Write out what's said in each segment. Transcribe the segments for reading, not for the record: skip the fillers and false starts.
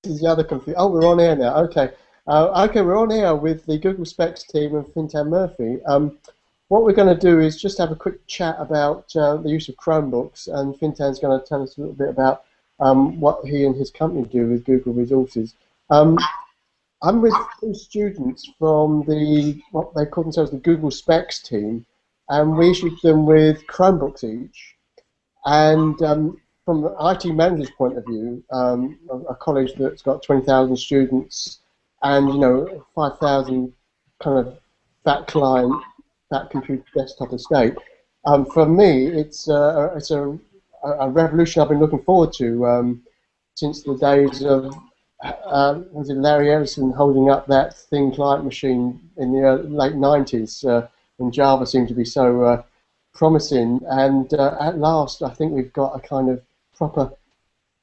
This is the other confusion. Oh, we're on air now. Okay. Okay, we're on air with the Google Specs team and Fintan Murphy. What we're going to do is just have a quick chat about the use of Chromebooks, and Fintan's going to tell us a little bit about what he and his company do with Google Resources. Um, I'm with two students from what they call themselves the Google Specs team, and we issued them with Chromebooks each. And from the IT manager's point of view, a college that's got 20,000 students and 5,000 kind of fat client, fat computer desktop estate. For me, it's a revolution I've been looking forward to since the days of was it Larry Ellison holding up that thin client machine in the late 90s when Java seemed to be so promising. And at last, I think we've got a kind of proper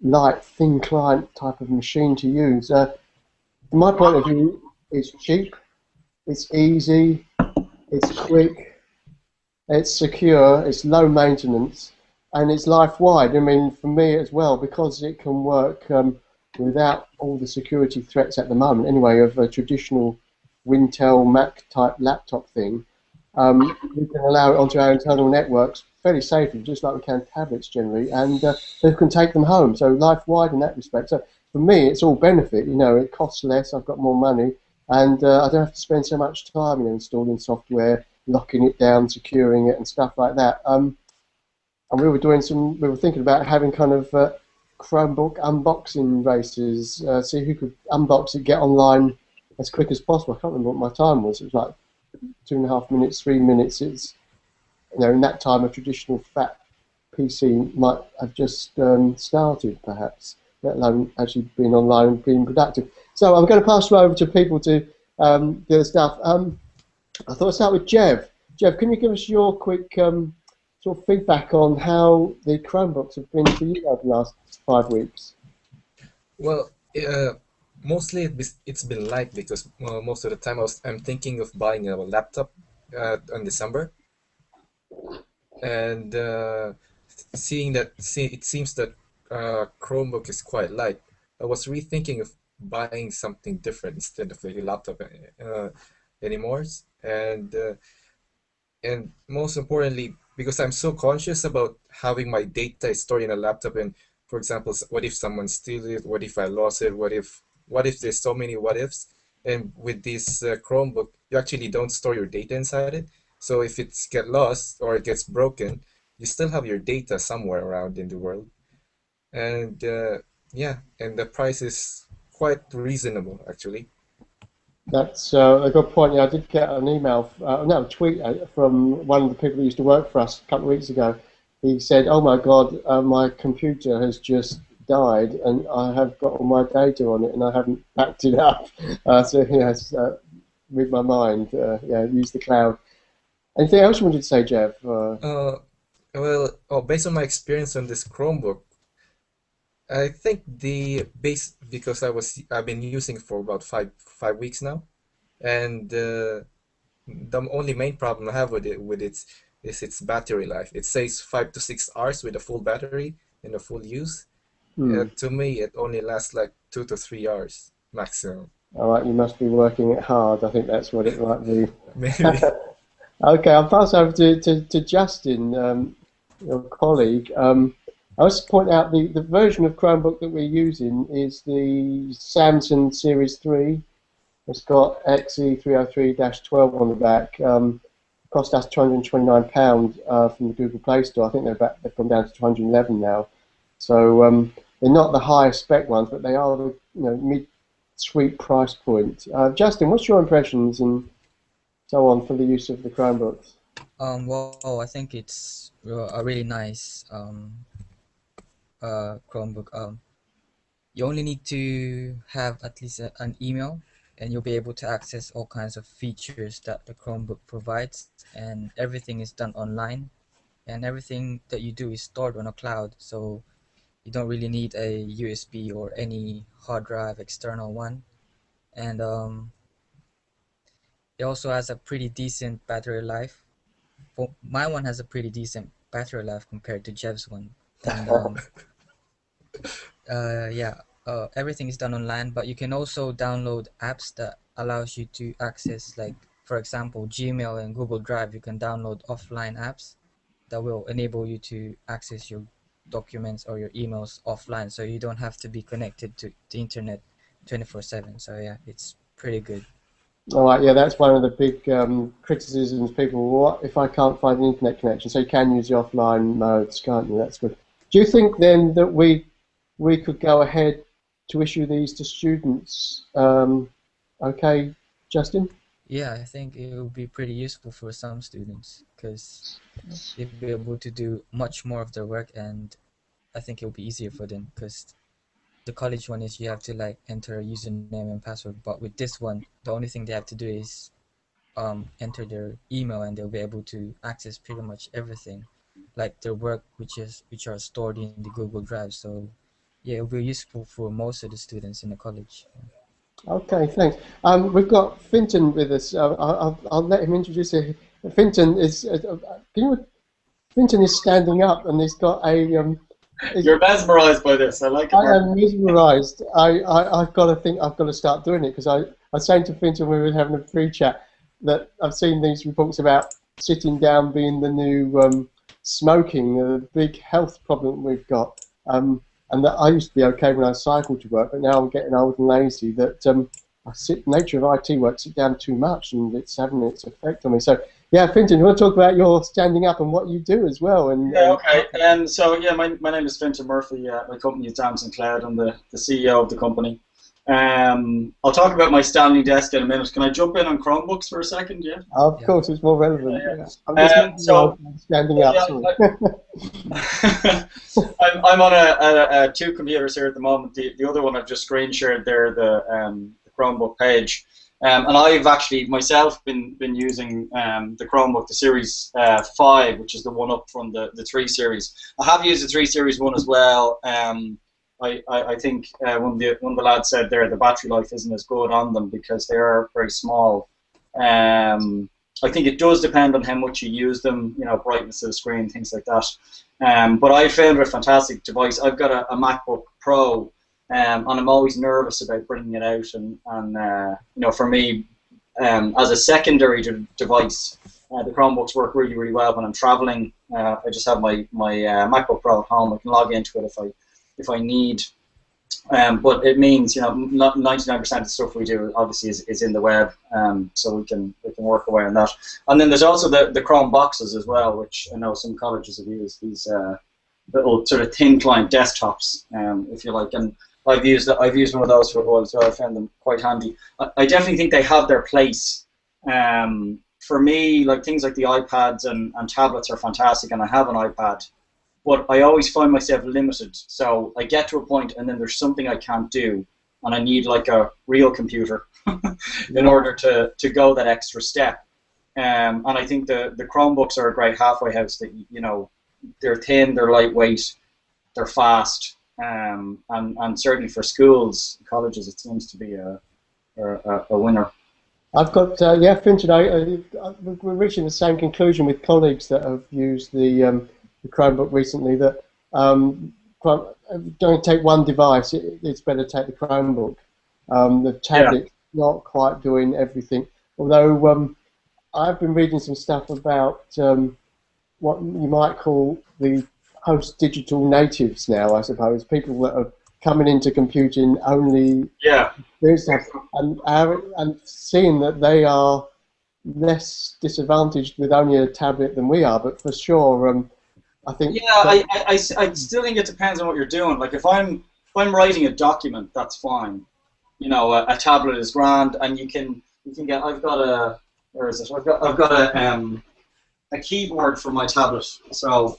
light, thin client type of machine to use. From my point of view, it's cheap, it's easy, it's quick, it's secure, it's low maintenance, and it's life-wide. I mean, for me as well, because it can work without all the security threats at the moment, anyway, of a traditional Wintel Mac type laptop thing. We can allow it onto our internal networks fairly safely, just like we can tablets generally, and they can take them home. So life-wide in that respect. So for me, it's all benefit. It costs less. I've got more money, and I don't have to spend so much time, installing software, locking it down, securing it, and stuff like that. And we were thinking about having kind of Chromebook unboxing races, see who could unbox it, get online as quick as possible. I can't remember what my time was. It was like 2.5 minutes, 3 minutes. It's in that time a traditional fat PC might have just started, perhaps, let alone actually being online and being productive. So I'm going to pass you over to people to do the stuff. I thought I'd start with Jev. Jev, can you give us your quick sort of feedback on how the Chromebooks have been for you over the last 5 weeks? Well, mostly it's been light because most of the time I'm thinking of buying a laptop in December, and it seems that Chromebook is quite light. I was rethinking of buying something different instead of a laptop anymore, and uh, and most importantly, because I'm so conscious about having my data stored in a laptop, and for example, what if someone steals it? What if I lost it? What if there's so many what ifs? And with this Chromebook, you actually don't store your data inside it. So if it's get lost or it gets broken, you still have your data somewhere around in the world. And yeah, and the price is quite reasonable actually. That's a good point. Yeah, I did get an email, no, a tweet from one of the people who used to work for us a couple of weeks ago. He said, "Oh my God, my computer has just died, and I have got all my data on it, and I haven't backed it up." So yes, read my mind. Yeah, use the cloud. Anything else you wanted to say, Jeff? Uh, Based on my experience on this Chromebook, I think the base because I've been using it for about five weeks now, and the only main problem I have with it is its battery life. It says 5 to 6 hours with a full battery in a full use. Hmm. To me, it only lasts like 2 to 3 hours maximum. All right, you must be working it hard. I think that's what it might be. Maybe. Okay, I'll pass over to Justin, your colleague. I was to point out the version of Chromebook that we're using is the Samsung Series 3. It's got XE303-12 on the back. Cost us £229 from the Google Play Store. I think they've gone down to 211 now. So they're not the highest spec ones, but they are the mid-sweet price point. Justin, what's your impressions and so on for the use of the Chromebooks? Well, I think it's a really nice Chromebook. You only need to have at least an email, and you'll be able to access all kinds of features that the Chromebook provides, and everything is done online, and everything that you do is stored on a cloud, so you don't really need a USB or any hard drive external one. And it also has a pretty decent battery life. My one has a pretty decent battery life compared to Jev's one. And yeah, everything is done online, but you can also download apps that allows you to access, like for example, Gmail and Google Drive. You can download offline apps that will enable you to access your documents or your emails offline, so you don't have to be connected to the internet 24/7. So yeah, it's pretty good. All right, yeah, that's one of the big criticisms. People, what if I can't find an internet connection? So you can use the offline modes, can't you? That's good. Do you think then that we could go ahead to issue these to students? Okay, Justin? Yeah, I think it will be pretty useful for some students because they'll be able to do much more of their work, and I think it'll be easier for them because the college one is you have to like enter a username and password, but with this one, the only thing they have to do is enter their email, and they'll be able to access pretty much everything, like their work, which are stored in the Google Drive. So yeah, it'll be useful for most of the students in the college. Okay, thanks. We've got Fintan with us. I'll let him introduce it. Fintan is Fintan is standing up, and he's got a. You're mesmerised by this. I like it. I am mesmerised. I've got to think. I've got to start doing it because I was saying to Fintan when we were having a pre-chat that I've seen these reports about sitting down being the new smoking, the big health problem we've got. And that I used to be okay when I cycled to work, but now I'm getting old and lazy. That nature of IT work, sit down too much, and it's having its effect on me. So, yeah, Fintan, you want to talk about your standing up and what you do as well? And yeah, okay. So yeah, my name is Fintan Murphy. My company is Damson Cloud. I'm the CEO of the company. I'll talk about my standing desk in a minute. Can I jump in on Chromebooks for a second? Yeah. Of course, it's more relevant. Yeah. I'm just standing up. I'm on two computers here at the moment. The other one I've just screen shared there, the Chromebook page. And I've actually myself been using the Chromebook, the Series 5, which is the one up from the 3 series. I have used the 3 series one as well. I think one of the lads said there the battery life isn't as good on them because they are very small. I think it does depend on how much you use them, you know, brightness of the screen, things like that. But I found it a fantastic device. I've got a MacBook Pro, and I'm always nervous about bringing it out. And you know, for me, as a secondary device, the Chromebooks work really, really well when I'm traveling. I just have my MacBook Pro at home. I can log into it if I need. But it means, you know, 99% of the stuff we do obviously is in the web, so we can work away on that. And then there's also the Chrome boxes as well, which I know some colleges have used, these little sort of thin client desktops, if you like. And I've used one of those for a while, so I found them quite handy. I definitely think they have their place. For me, like things like the iPads and tablets are fantastic, and I have an iPad. But I always find myself limited. So I get to a point and then there's something I can't do, and I need like a real computer in order to go that extra step. And I think the Chromebooks are a great halfway house. That, you know, they're thin, they're lightweight, they're fast, and certainly for schools, colleges, it seems to be a winner. I've got yeah, Fintan. We're reaching the same conclusion with colleagues that have used the Chromebook recently, that don't take one device, it's better to take the Chromebook. The tablet's not quite doing everything, although I've been reading some stuff about what you might call the post-digital natives now, I suppose, people that are coming into computing only and seeing that they are less disadvantaged with only a tablet than we are, but for sure I think. Yeah, I still think it depends on what you're doing. Like if I'm writing a document, that's fine. You know, a tablet is grand, and you can get. I've got a where is it? I've got a keyboard for my tablet. So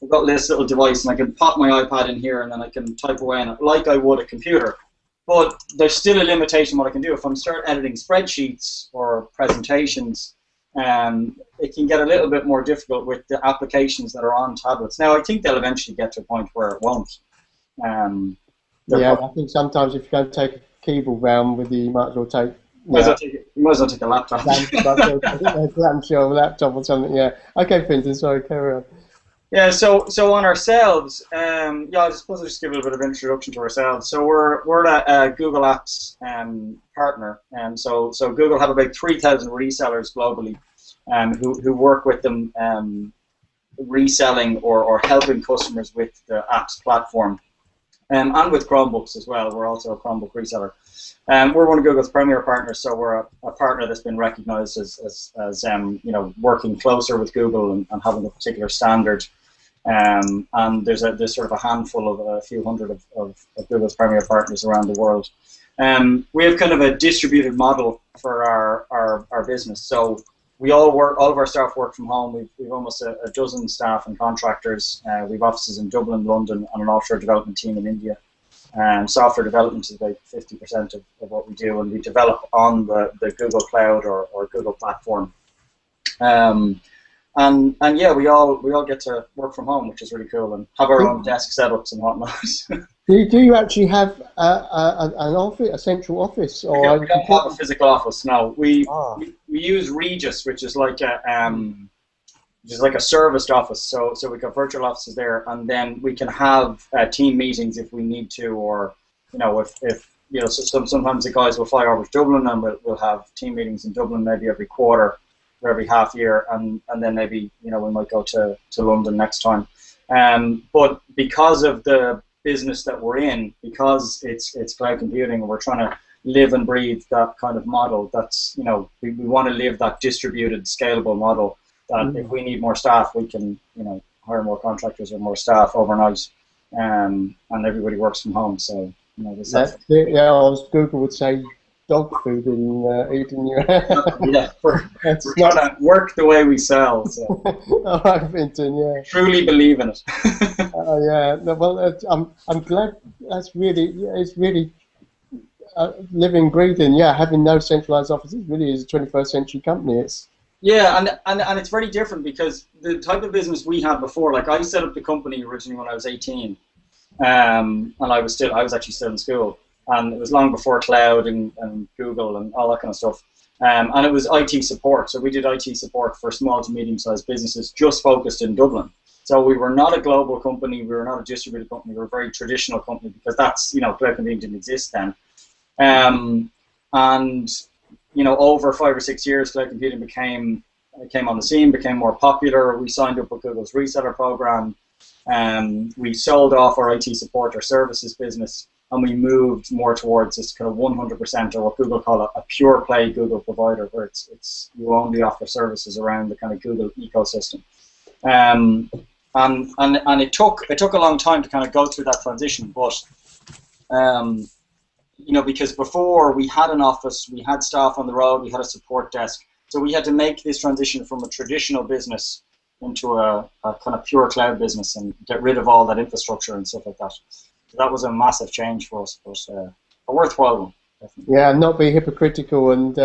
I've got this little device, and I can pop my iPad in here, and then I can type away on it like I would a computer. But there's still a limitation what I can do. If I'm start editing spreadsheets or presentations, it can get a little bit more difficult with the applications that are on tablets. Now, I think they'll eventually get to a point where it won't. Yeah, I think sometimes if you're going to take a keyboard round with you, might as well take. You might as well take a laptop. I'm sure a laptop or something. Yeah. Okay, Fintan. Sorry, carry on. Yeah, so on ourselves, yeah, I suppose I'll just give a little bit of introduction to ourselves. So we're a Google Apps partner, and so Google have about 3,000 resellers globally, who work with them reselling or helping customers with the apps platform, and with Chromebooks as well. We're also a Chromebook reseller. We're one of Google's premier partners, so we're a partner that's been recognized as you know, working closer with Google and having a particular standard. And there's sort of a handful of a few hundred of Google's premier partners around the world. We have kind of a distributed model for our business. So we all of our staff work from home. We've almost a dozen staff and contractors. We've offices in Dublin, London, and an offshore development team in India. Software development is about 50% of what we do, and we develop on the Google Cloud or Google platform. And yeah, we all get to work from home, which is really cool, and have our own desk setups and whatnot. Do you actually have an office, a central office, or we don't have a physical office? No, we use Regis, which is like a serviced office. So we got virtual offices there, and then we can have team meetings if we need to, or you know, if you know, so sometimes the guys will fly over to Dublin, and we'll have team meetings in Dublin maybe every quarter or every half year, and then maybe, you know, we might go to London next time. But because of the business that we're in, because it's cloud computing, and we're trying to live and breathe that kind of model, that's, you know, we want to live that distributed, scalable model, that if we need more staff, we can, you know, hire more contractors or more staff overnight, and everybody works from home. So, you know, that's it. Yeah, as Google would say, dog food in eating your yeah, we're trying to work the way we sell. So. All right, Fintan, yeah. Truly believe in it. Yeah, no, well, I'm glad. That's really, it's really living, breathing. Yeah, having no centralized offices really is a 21st century company. It's and it's very different, because the type of business we had before, like I set up the company originally when I was 18, and I was actually still in school. And it was long before cloud and Google and all that kind of stuff. And it was IT support. So we did IT support for small to medium-sized businesses, just focused in Dublin. So we were not a global company. We were not a distributed company. We were a very traditional company, because that's, you know, cloud computing didn't exist then. And, you know, over 5 or 6 years, cloud computing came on the scene, became more popular. We signed up with Google's reseller program. We sold off our IT support or services business, and we moved more towards this kind of 100%, or what Google call a pure play Google provider, where it's you only offer services around the kind of Google ecosystem. And it took a long time to kind of go through that transition, but you know, because before we had an office, we had staff on the road, we had a support desk, so we had to make this transition from a traditional business into a kind of pure cloud business, and get rid of all that infrastructure and stuff like that. So that was a massive change for us, but a worthwhile one, definitely. Yeah, not be hypocritical and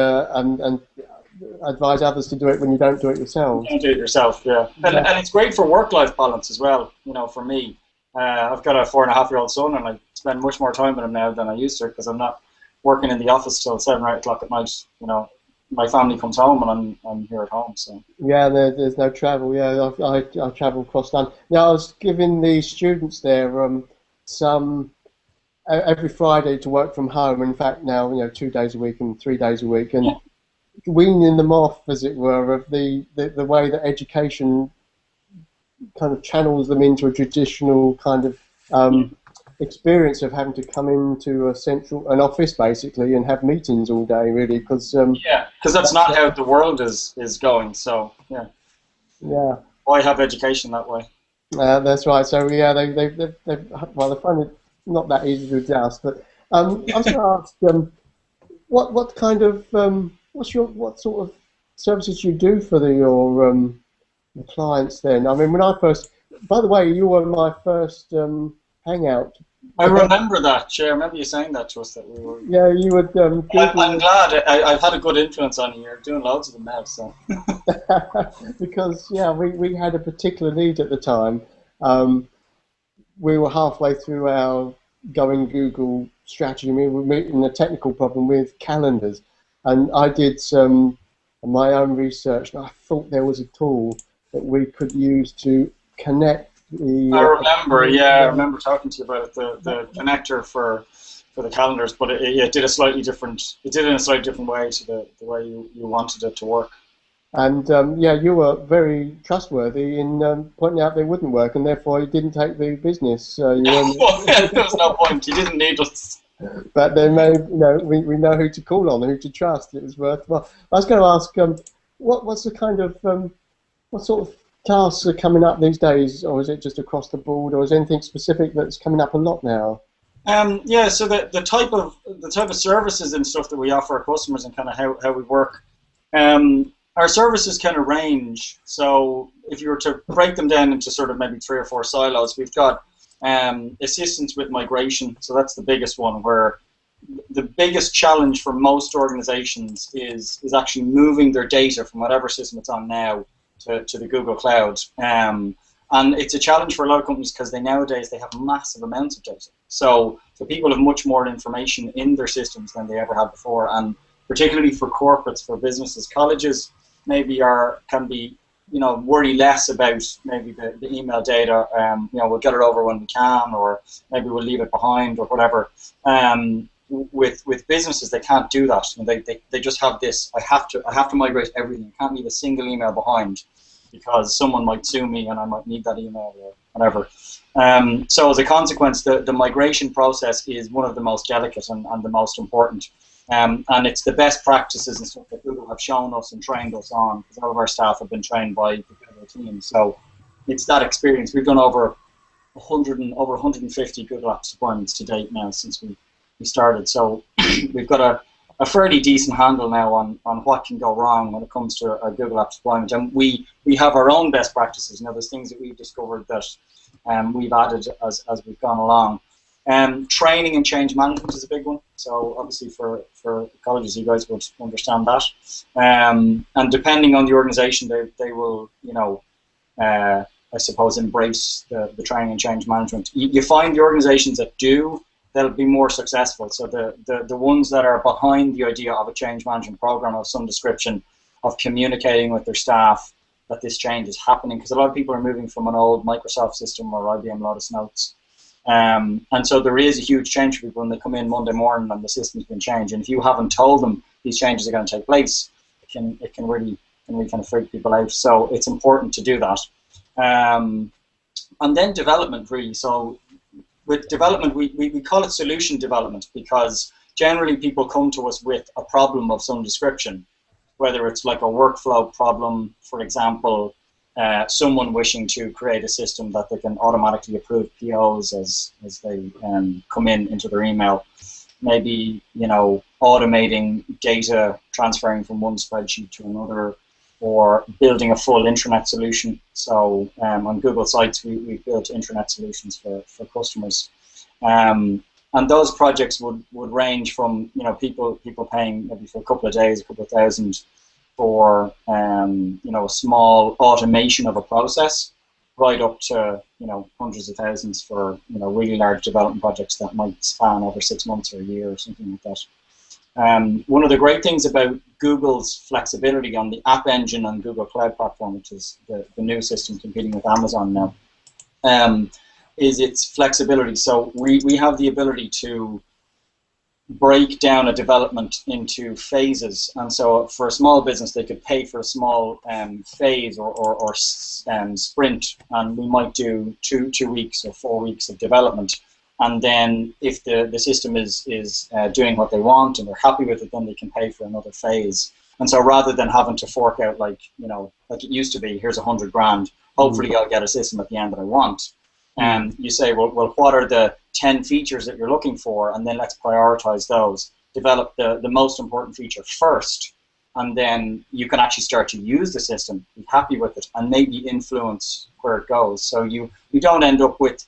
advise others to do it when you don't do it yourself. You don't do it yourself, yeah. And it's great for work-life balance as well. You know, for me, I've got a 4.5-year-old son, and I spend much more time with him now than I used to, because I'm not working in the office till 7 or 8 o'clock at night. You know, my family comes home, and I'm here at home. So yeah, there's no travel. Yeah, I travel across London. Now I was giving the students there some every Friday to work from home. In fact, now, you know, 2 days a week and 3 days a week, and weaning them off, as it were, of the way that education kind of channels them into a traditional kind of experience of having to come into an office basically and have meetings all day, really, because that's not how the world is going. So yeah, why have education that way? That's right. So yeah, they find it not that easy to adjust. But I was going to ask, what kind of what sort of services you do for your clients then? I mean, when I first, by the way, you were my first hangout. I remember that. Yeah, I remember you saying that to us, that we were. Yeah, you would. I'm glad. I've had a good influence on you. You're doing loads of them now, so. Because yeah, we had a particular need at the time. We were halfway through our going Google strategy. We were meeting a technical problem with calendars, and I did my own research, and I thought there was a tool that we could use to connect the. I remember, yeah, I remember talking to you about the connector for the calendars, but it did a slightly different. It did it in a slightly different way to the way you wanted it to work. And yeah, you were very trustworthy in pointing out they wouldn't work, and therefore you didn't take the business. Well, there was no point. You didn't need us. But then, we know who to call on, who to trust. It was worthwhile. I was going to ask, what's the kind of what sort of tasks are coming up these days, or is it just across the board, or is there anything specific that's coming up a lot now? Yeah, so the type of services and stuff that we offer our customers and kind of how we work. Our services kind of range. So if you were to break them down into sort of maybe 3 or 4 silos, we've got assistance with migration. So that's the biggest one, where the biggest challenge for most organizations is actually moving their data from whatever system it's on now to the Google Cloud. And it's a challenge for a lot of companies because nowadays they have massive amounts of data. So people have much more information in their systems than they ever had before, and particularly for corporates, for businesses, colleges maybe can be, worry less about maybe the email data. We'll get it over when we can, or maybe we'll leave it behind, or whatever. With businesses, they can't do that. They just have this. I have to migrate everything. I can't leave a single email behind because someone might sue me and I might need that email or whatever. So as a consequence, the migration process is one of the most delicate and the most important. And it's the best practices and stuff that Google have shown us and trained us on, because all of our staff have been trained by the Google team. So it's that experience. We've done over 150 Google Apps deployments to date now since we started. So we've got a fairly decent handle now on what can go wrong when it comes to a Google Apps deployment. And we have our own best practices. There's things that we've discovered that we've added as we've gone along. Training and change management is a big one. So obviously for colleges, you guys would understand that. And depending on the organization, they will, I suppose, embrace the training and change management. You find the organizations that do, they'll be more successful. So the ones that are behind the idea of a change management program of some description, of communicating with their staff that this change is happening, because a lot of people are moving from an old Microsoft system or IBM Lotus Notes. And so there is a huge change for people when they come in Monday morning and the system's been changed. And if you haven't told them these changes are going to take place, it can really kind of freak people out. So it's important to do that. And then development, really. So with development, we call it solution development, because generally people come to us with a problem of some description, whether it's like a workflow problem, for example, someone wishing to create a system that they can automatically approve POs as they come into their email. Maybe, automating data, transferring from one spreadsheet to another, or building a full intranet solution. So on Google Sites, we built intranet solutions for customers. And those projects would range from, people paying maybe for a couple of days, a couple of thousand, for a small automation of a process, right up to hundreds of thousands for really large development projects that might span over 6 months or a year or something like that. One of the great things about Google's flexibility on the App Engine on Google Cloud Platform, which is the new system competing with Amazon now, is its flexibility. So we have the ability to break down a development into phases, and so for a small business they could pay for a small phase or sprint, and we might do two weeks or 4 weeks of development, and then if the system is doing what they want and they're happy with it, then they can pay for another phase. And so rather than having to fork out like it used to be, here's 100 grand, hopefully I'll get a system at the end that I want. You say, well, what are the 10 features that you're looking for, and then let's prioritize those. Develop the most important feature first, and then you can actually start to use the system, be happy with it, and maybe influence where it goes. So you don't end up with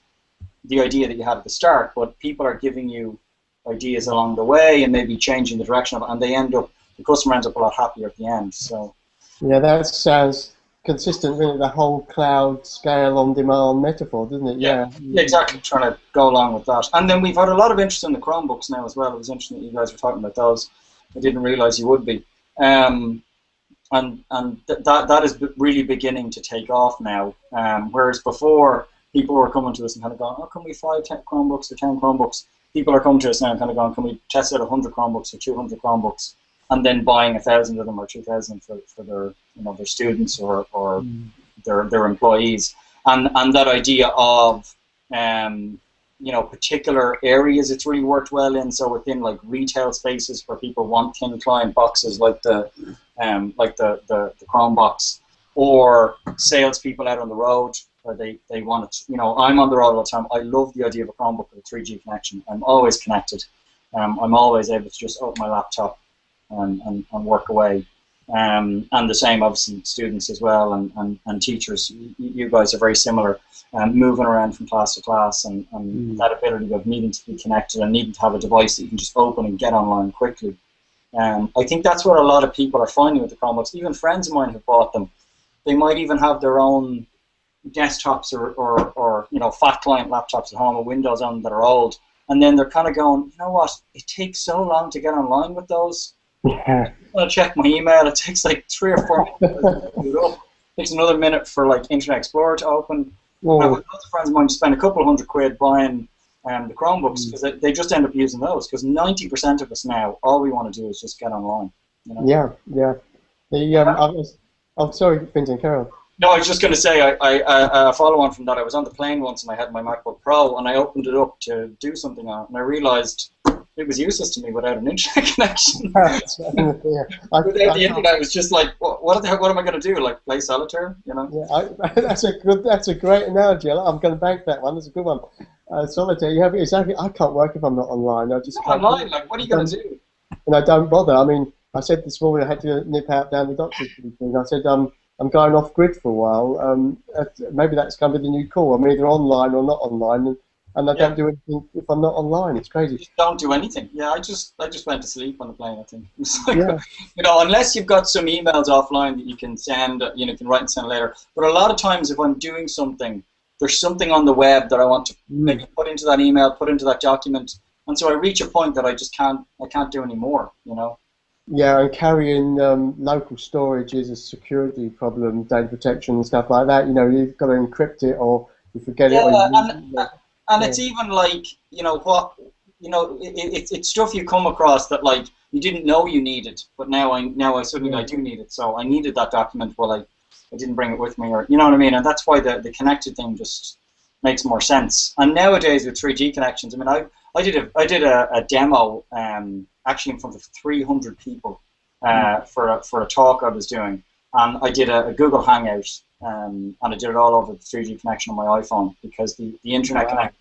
the idea that you had at the start, but people are giving you ideas along the way and maybe changing the direction of it, and the customer ends up a lot happier at the end. So yeah, that sounds consistent with the whole cloud scale on demand metaphor, doesn't it? Yeah, exactly. Trying to go along with that. And then we've had a lot of interest in the Chromebooks now as well. It was interesting that you guys were talking about those. I didn't realize you would be. that is really beginning to take off now. Whereas before, people were coming to us and kind of going, "Oh, can we 10 Chromebooks or 10 Chromebooks?" People are coming to us now and kind of going, "Can we test out 100 Chromebooks or 200 Chromebooks?" And then buying 1,000 of them or 2,000 for their their students or their employees. And that idea of particular areas it's really worked well in. So within like retail spaces where people want thin client boxes like the Chromebox, or salespeople out on the road where they want it. I'm on the road all the time. I love the idea of a Chromebook with a 3G connection. I'm always connected. I'm always able to just open my laptop and work away. And the same, obviously, students as well, and teachers. You guys are very similar, moving around from class to class, and that ability of needing to be connected and needing to have a device that you can just open and get online quickly. I think that's what a lot of people are finding with the Chromebooks. Even friends of mine who bought them, they might even have their own desktops or fat client laptops at home with Windows on them that are old, and then they're kind of going, you know what? It takes so long to get online with those. Yeah. I want to check my email. It takes like 3 or 4 minutes to boot up. It takes another minute for like Internet Explorer to open. Whoa. I've got lots of friends of mine who spend a couple of $100 buying the Chromebooks because they just end up using those, because 90% of us now, all we want to do is just get online. Yeah. I'm sorry, Fintan, carry on. No, I was just going to say, I follow on from that. I was on the plane once and I had my MacBook Pro and I opened it up to do something on it, and I realized it was useless to me without an internet connection. Without the internet, it was just like, what am I going to do? Like play solitaire? Yeah, that's a great analogy. I'm going to bank that one. That's a good one. Solitaire. You have exactly. I can't work if I'm not online. I just can't online. Like, what are you going to do? And I don't bother. I mean, I said this morning I had to nip out down the doctor's thing. I said I'm going off grid for a while. Maybe that's going to be the new call. I'm either online or not online, and I don't do anything if I'm not online. It's crazy. You don't do anything. Yeah, I just went to sleep on the plane. I think. It's like, unless you've got some emails offline that you can send, you can write and send later. But a lot of times, if I'm doing something, there's something on the web that I want to maybe put into that email, put into that document, and so I reach a point that I just can't do anymore. Yeah, and carrying local storage is a security problem, data protection and stuff like that. You've got to encrypt it, or you forget it. And it's even like, it's stuff you come across that like you didn't know you needed, but now I suddenly do need it. So I needed that document, but I didn't bring it with me, or you know what I mean. And that's why the connected thing just makes more sense. And nowadays with 3G connections, I mean, I did a demo actually in front of 300 people for a talk I was doing, and I did a Google Hangout, and I did it all over the 3G connection on my iPhone, because the internet connection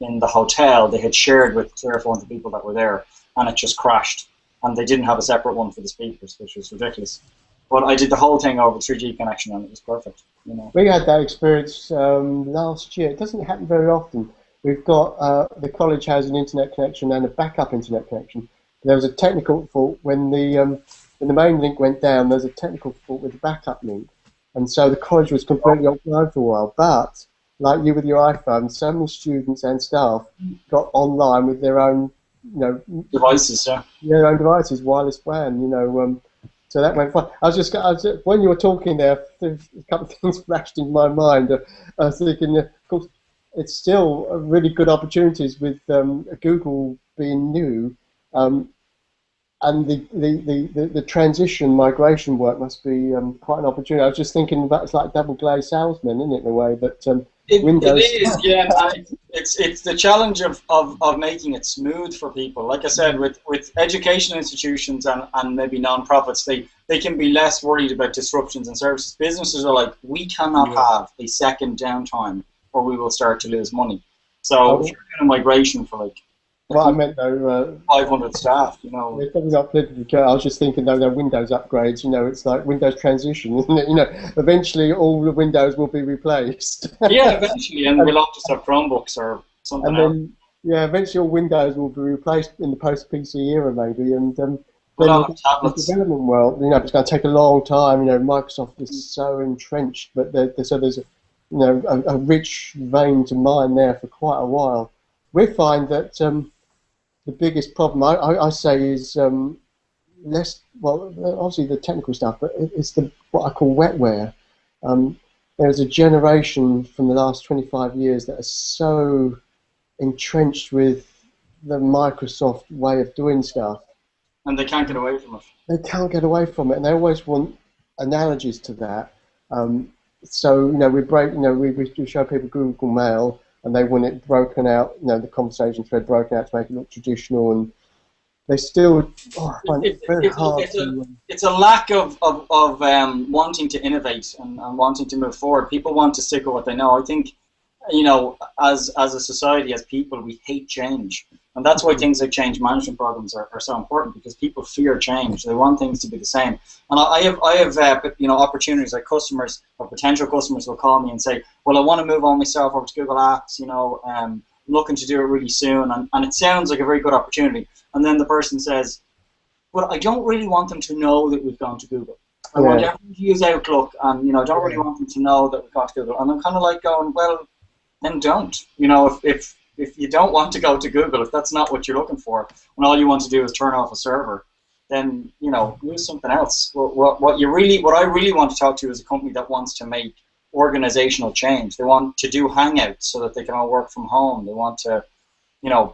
in the hotel they had shared with 300 or 400 people that were there, and it just crashed, and they didn't have a separate one for the speakers, which was ridiculous. But I did the whole thing over 3G connection, and it was perfect. We had that experience last year. It doesn't happen very often. We've got the college has an internet connection and a backup internet connection. There was a technical fault when the main link went down. There's a technical fault with the backup link, and so the college was completely offline for a while. But like you with your iPhone, so many students and staff got online with their own, devices. Their own devices, wireless WAN. So that went fine. When you were talking there, a couple of things flashed in my mind. I was thinking, of course, it's still really good opportunities with Google being new, and the transition migration work must be quite an opportunity. I was just thinking about it's like double glazed salesman, isn't it, in a way that Windows. It is, yeah. It's the challenge of making it smooth for people. Like I said, with education institutions and maybe non-profits, they can be less worried about disruptions in services. Businesses are like, we cannot have a second downtime or we will start to lose money. So if you're doing a migration for what I meant though, 500 staff, It's probably not politically. I was just thinking though, they're Windows upgrades. It's like Windows transition, isn't it? Eventually all the Windows will be replaced. Yeah, eventually, and we'll all just have Chromebooks or something. And then, eventually all Windows will be replaced in the post-PC era, maybe, and then tablets. The development world, it's going to take a long time. Microsoft is so entrenched, but there's a rich vein to mine there for quite a while. We find that the biggest problem, I say, is less, well, obviously the technical stuff, but it's the what I call wetware. There's a generation from the last 25 years that are so entrenched with the Microsoft way of doing stuff. And they can't get away from it. They can't get away from it, and they always want analogies to that. So we show people Google Mail, and they want it broken out, the conversation thread broken out to make it look traditional, and they still find it very hard. It's a lack of wanting to innovate and wanting to move forward. People want to stick with what they know. I think, as a society, as people, we hate change. And that's why things like change management programs are so important, because people fear change. They want things to be the same. And I have opportunities, like customers or potential customers will call me and say, well, I want to move all my stuff over to Google Apps, looking to do it really soon. And it sounds like a very good opportunity. And then the person says, well, I don't really want them to know that we've gone to Google. I want everyone to use Outlook, and I don't really want them to know that we've gone to Google. And I'm kind of like going, well, then don't. If you don't want to go to Google, if that's not what you're looking for, and all you want to do is turn off a server, then use something else. What I really want to talk to is a company that wants to make organizational change. They want to do Hangouts so that they can all work from home. They want to,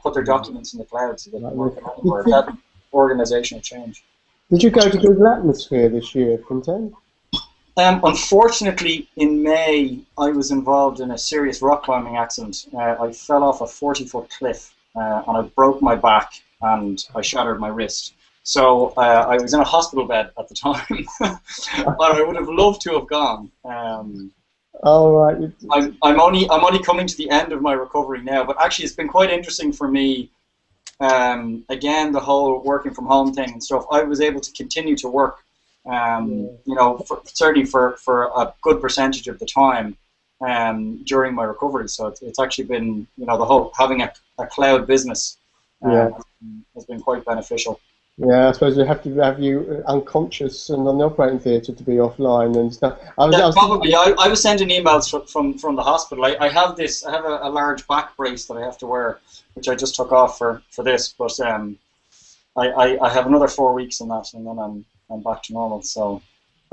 put their documents in the cloud so they can work anywhere. That organizational change. Did you go to Google Atmosphere this year, Fintan? Unfortunately, in May, I was involved in a serious rock climbing accident. I fell off a 40-foot cliff, and I broke my back, and I shattered my wrist. So I was in a hospital bed at the time, but I would have loved to have gone. All right. I'm only coming to the end of my recovery now, but actually, it's been quite interesting for me. Again, the whole working from home thing and stuff. I was able to continue to work. Certainly for a good percentage of the time during my recovery. So it's actually been, the whole having a cloud business has been quite beneficial. Yeah, I suppose you have to have you unconscious and on the operating theatre to be offline and stuff. I was sending emails from the hospital. I have a large back brace that I have to wear, which I just took off for this, but I have another 4 weeks in that, and then I'm back to normal. So.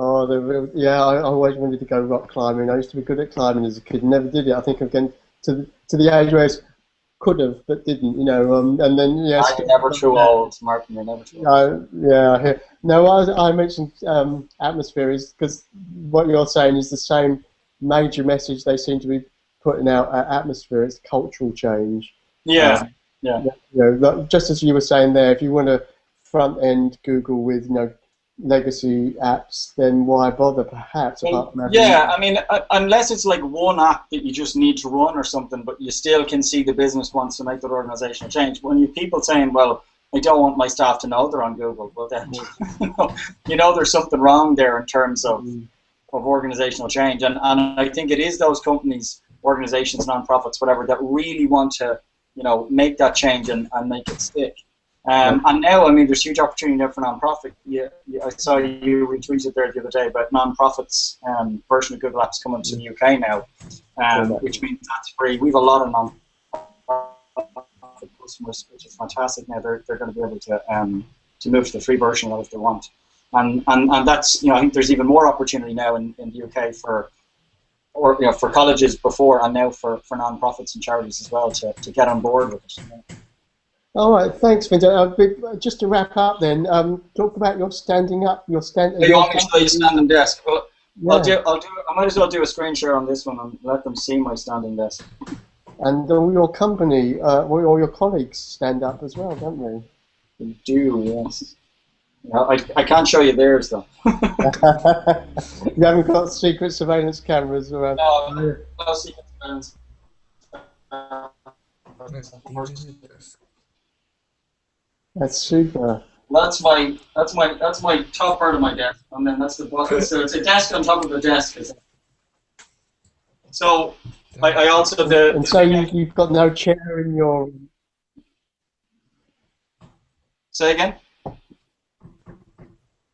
I always wanted to go rock climbing. I used to be good at climbing as a kid, never did it. I think I'm getting to the age where it's could have but didn't, and then I'm never too old, Martin. You're never too old. No, I mentioned Atmosphere is because what you're saying is the same major message they seem to be putting out at Atmosphere. It's cultural change. Just as you were saying there, if you want to front end Google with legacy apps, then why bother? Perhaps. Unless it's like one app that you just need to run or something, but you still can see the business wants to make that organizational change. When you people saying, "Well, I don't want my staff to know they're on Google," well, then there's something wrong there in terms of organizational change. And I think it is those companies, organizations, nonprofits, whatever, that really want to make that change and make it stick. And now, there's huge opportunity now for nonprofit. I saw you retweeted there the other day about nonprofits version of Google Apps coming to the UK now, which means that's free. We have a lot of nonprofit customers, which is fantastic. Now they're going to be able to move to the free version of that if they want. And that's I think there's even more opportunity now in the UK for colleges before and now for nonprofits and charities as well to get on board with it. All right, thanks, Fintan. Just to wrap up, then, talk about your standing up. You want me to show you standing desk? Well, I might as well do a screen share on this one and let them see my standing desk. And all your company, all your colleagues stand up as well, don't they? They do, yes. I can't show you theirs though. You haven't got secret surveillance cameras around. No secret surveillance. That's super. That's my top part of my desk, and then that's the bottom. So it's a desk on top of a desk. So I also so you've got no chair in your. Say again.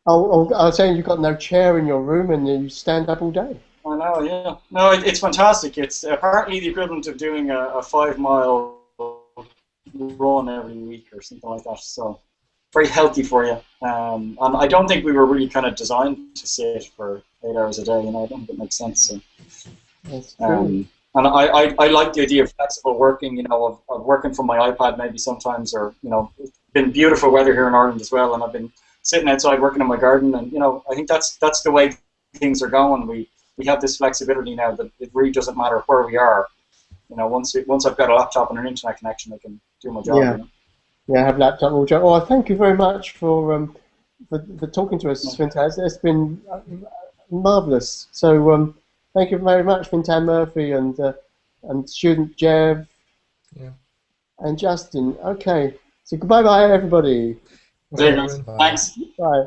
Oh, I was saying you've got no chair in your room and you stand up all day. I know, yeah. No, it's fantastic. It's apparently the equivalent of doing a 5-mile run every week or something like that. So very healthy for you. And I don't think we were really kind of designed to sit for 8 hours a day. I don't think it makes sense. So. That's true. And I like the idea of flexible working, of working from my iPad maybe sometimes, or, it's been beautiful weather here in Ireland as well, and I've been sitting outside working in my garden, and, I think that's the way things are going. We have this flexibility now that it really doesn't matter where we are. Once I've got a laptop and an internet connection, I can do my job. Yeah. Yeah, I have laptop all job. Oh, thank you very much for talking to us, Fintan. It's been marvellous. So thank you very much, Fintan Murphy and student Jev and Justin. Okay, so goodbye, bye everybody. Thanks. Bye.